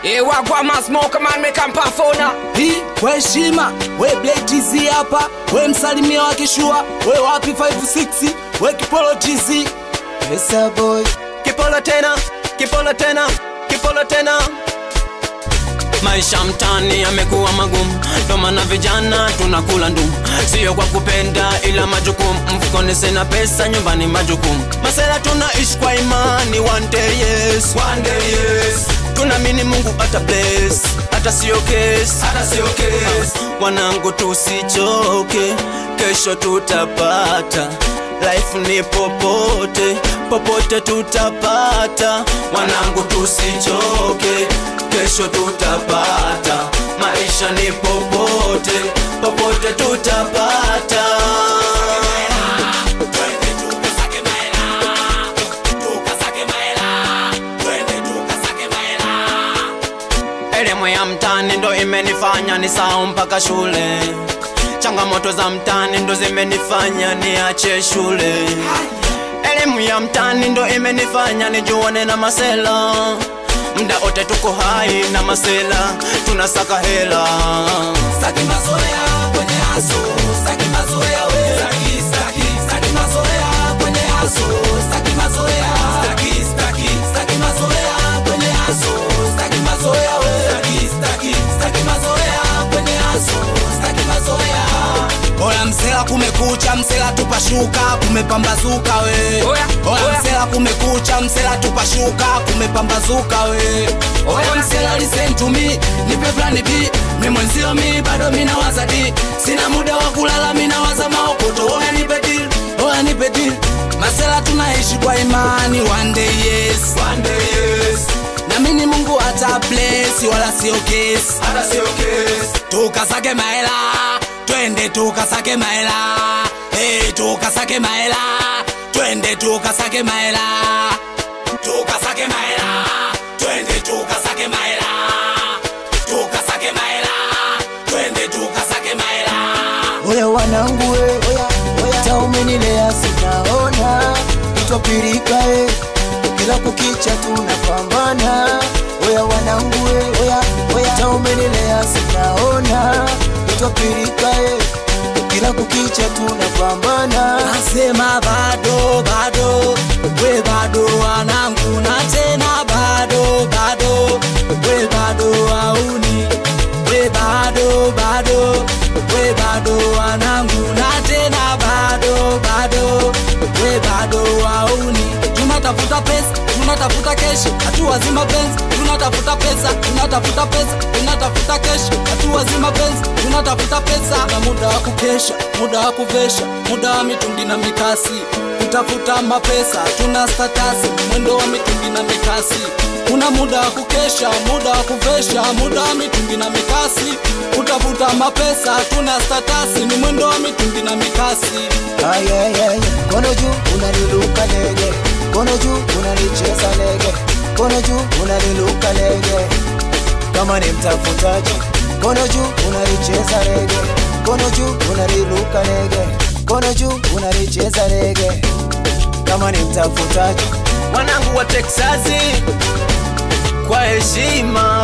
Wagwa ma smoke man make am pafona. Hii kwa heshima, we Blade TZ hapa, we msalimia wa kishua, we wapi 56, we Kipolo TZ. Yes boy. Kipolo tena, Kipolo tena, Kipolo tena. Maisha mtani yamekuwa magumu, ndo maana vijana tunakula ndumu. Sio kwa kupenda ila majukumu, mfukoni sina pesa, nyumbani majukumu. Masela tunaishi kwa imani, one day yes, one day yes. Tunaamini Mungu ata bless, hata sio case, hata sio case. Wanangu tusichoke, kesho tutapata. Life ni popote, popote tutapata. Wanangu tusichoke, kesho tutapata. Maisha ni popote, popote tutapata. Elimu ya mtani ndo imenifanya nisahau mpaka shule. Changamoto za mtani ndo zimenifanya niache shule. Elimu ya mtani ndo imenifanya nijuane na masela. Mda ote tuko hai na masela, tunasaka hela. Saki mazoea kwenye aso, saki mazoea we. Saki mazoea kwenye aso, saki mazoea. Saki mazoea kwenye aso, saki mazoea we. Saki mazoea kwenye aso, saki mazoea. Oya msela kumekucha, msela tupashuka, kumepambazuka we. Oya msela kumekucha, msela tupashuka, kumepambazuka we. Oya msela listen to me, nipe plan B. Mimi mwenzio mi bado mina waza di. Sina muda wa kulala mina waza maokoto. Oya nipe deal, oya nipe deal. Masela tunaishi kwa imani, one day yes, one day yes. Na mini Mungu ata bless, wala sio case, hata sio case. Tukasake maela, twende tukasake maela. Hey tukasake maela, twende tukasake maela. Tukasake maela, twende tukasake maela. Tukasake maela, twende tukasake maela. Oya wanangu we, oya taumenilea sinaona. Itopirika kila kukicha tunapambana. Oya wanangu we, oya taumenilea sinaona. Itopirika kila kukicha tunapambana. Nasema bado, bado, we bado wanangu. Na tena bado, bado, we bado wauni. We bado, bado, we bado wanangu. Na tena bado, bado, we bado wauni. Tunatafuta pesa, tunatafuta kesho, hatua zima penzi. Tunatafuta pesa, tunatafuta pesa, tunatafuta kesho, hatua zima penzi. Tunatafuta pesa na muda wa kukesha, muda wa kuvesha, muda wa mitungi na mikasi. Kutafuta mapesa, tuna statasi, mwendo wa mitungi na mikasi. Kuna muda wa kukesha, muda wa kuvesha, muda wa mitungi na mikasi. Kutafuta mapesa, tuna statasi, ni mwendo wa mitungi na mikasi. Kono juu unaniluka lege, kono juu unanicheza lege, kono juu unaniluka lege. Kama ni mtafutaji, kono juu unanicheza lege, kono juu unaniluka lege, kono juu unanicheza lege. Kama ni mtafutaji. Wanangu wa Texas, kwa heshima.